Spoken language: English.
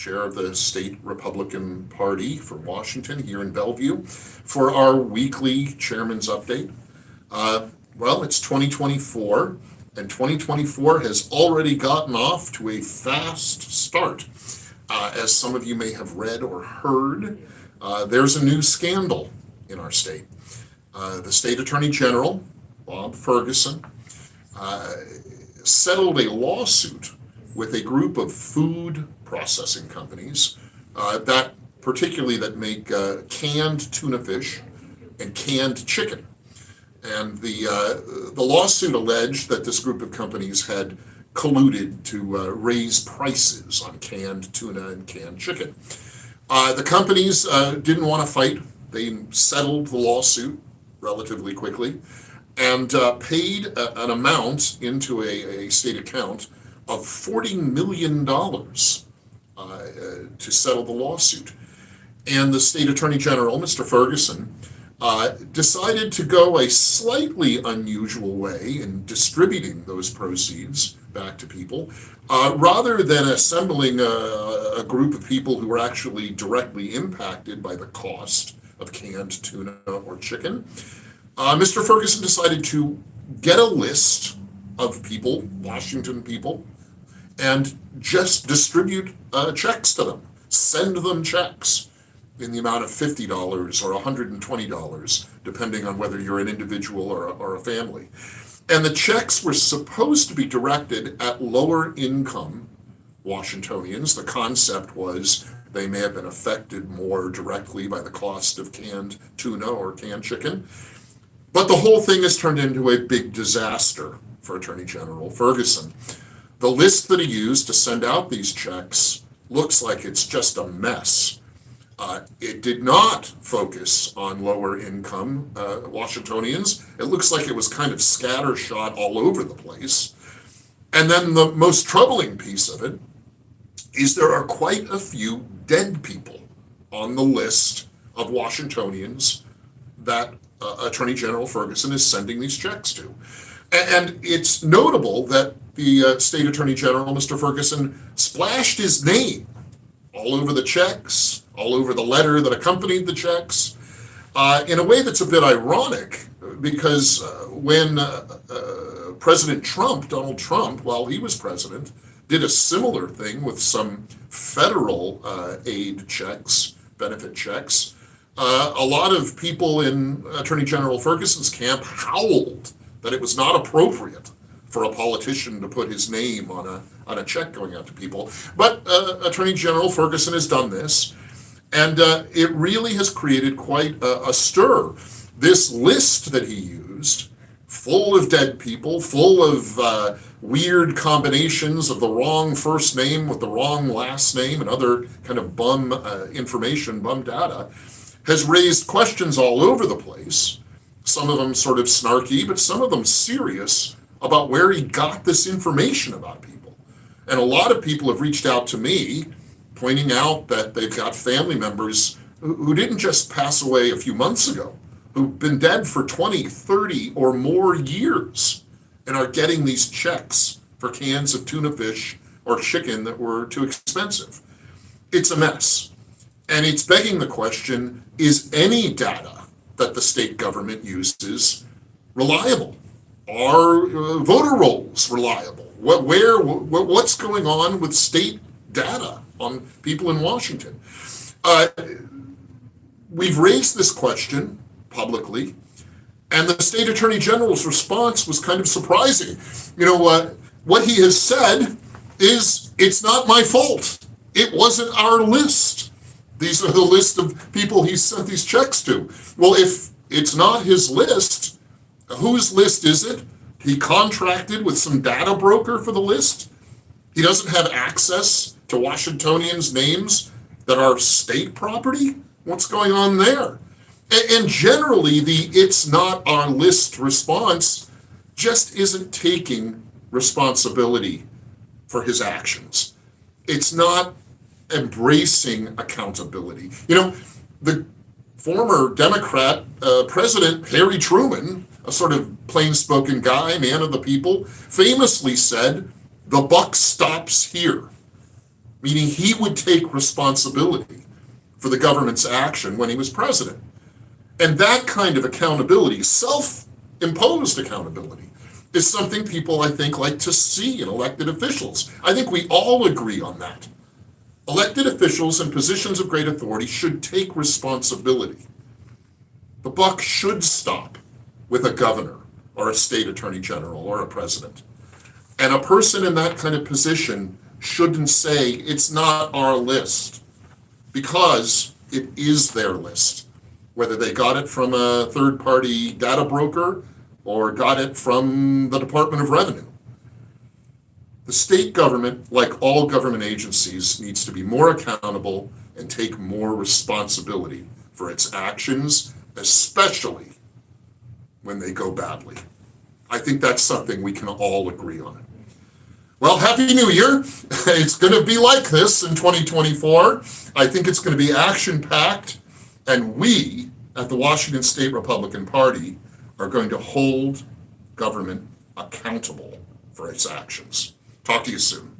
chair of the state Republican Party for Washington here in Bellevue, for our weekly Chairman's Update. Well, it's 2024, and 2024 has already gotten off to a fast start. As some of you may have read or heard, there's a new scandal in our state. The state attorney general, Bob Ferguson, settled a lawsuit with a group of food processing companies that make canned tuna fish and canned chicken. And the lawsuit alleged that this group of companies had colluded to raise prices on canned tuna and canned chicken. The companies didn't want to fight. They settled the lawsuit relatively quickly and paid an amount into a state account of $40 million to settle the lawsuit. And the state attorney general, Mr. Ferguson, decided to go a slightly unusual way in distributing those proceeds back to people. Rather than assembling a group of people who were actually directly impacted by the cost of canned tuna or chicken, Mr. Ferguson decided to get a list of people, Washington people, and just distribute checks to them, send them checks in the amount of $50 or $120, depending on whether you're an individual or a family. And the checks were supposed to be directed at lower income Washingtonians. The concept was they may have been affected more directly by the cost of canned tuna or canned chicken. But the whole thing has turned into a big disaster for Attorney General Ferguson. The list that he used to send out these checks looks like it's just a mess. It did not focus on lower income Washingtonians. It looks like it was kind of scattershot all over the place. And then the most troubling piece of it is there are quite a few dead people on the list of Washingtonians that Attorney General Ferguson is sending these checks to. And it's notable that the State Attorney General, Mr. Ferguson, splashed his name all over the checks, all over the letter that accompanied the checks, in a way that's a bit ironic, because when President Trump, Donald Trump, while he was president, did a similar thing with some federal aid checks, benefit checks, a lot of people in Attorney General Ferguson's camp howled that it was not appropriate for a politician to put his name on a check going out to people. But Attorney General Ferguson has done this, and it really has created quite a stir. This list that he used, full of dead people, full of weird combinations of the wrong first name with the wrong last name and other kind of bum information, bum data, has raised questions all over the place. Some of them sort of snarky, but some of them serious about where he got this information about people. And a lot of people have reached out to me pointing out that they've got family members who didn't just pass away a few months ago, who've been dead for 20, 30 or more years and are getting these checks for cans of tuna fish or chicken that were too expensive. It's a mess. And it's begging the question, is any data that the state government uses reliable? Are voter rolls reliable? What's going on with state data on people in Washington? We've raised this question publicly, and the state attorney general's response was kind of surprising. You know what he has said is, it's not my fault. It wasn't our list. These are the list of people he sent these checks to. Well, if it's not his list, whose list is it? He contracted with some data broker for the list. He doesn't have access to Washingtonians' names that are state property. What's going on there? And generally, the "it's not our list" response just isn't taking responsibility for his actions. It's not embracing accountability. You know, the former Democrat President Harry Truman, a sort of plain-spoken guy, man of the people, famously said, "The buck stops here." meaning he would take responsibility for the government's action when he was president. And that kind of accountability, self-imposed accountability, is something people, I think, like to see in elected officials. I think we all agree on that. Elected officials in positions of great authority should take responsibility. The buck should stop with a governor or a state attorney general or a president. And a person in that kind of position shouldn't say, it's not our list, because it is their list. Whether they got it from a third-party data broker or got it from the Department of Revenue. The state government, like all government agencies, needs to be more accountable and take more responsibility for its actions, especially when they go badly. I think that's something we can all agree on. Well, Happy New Year. It's going to be like this in 2024. I think it's going to be action-packed, and we at the Washington State Republican Party are going to hold government accountable for its actions. Talk to you soon.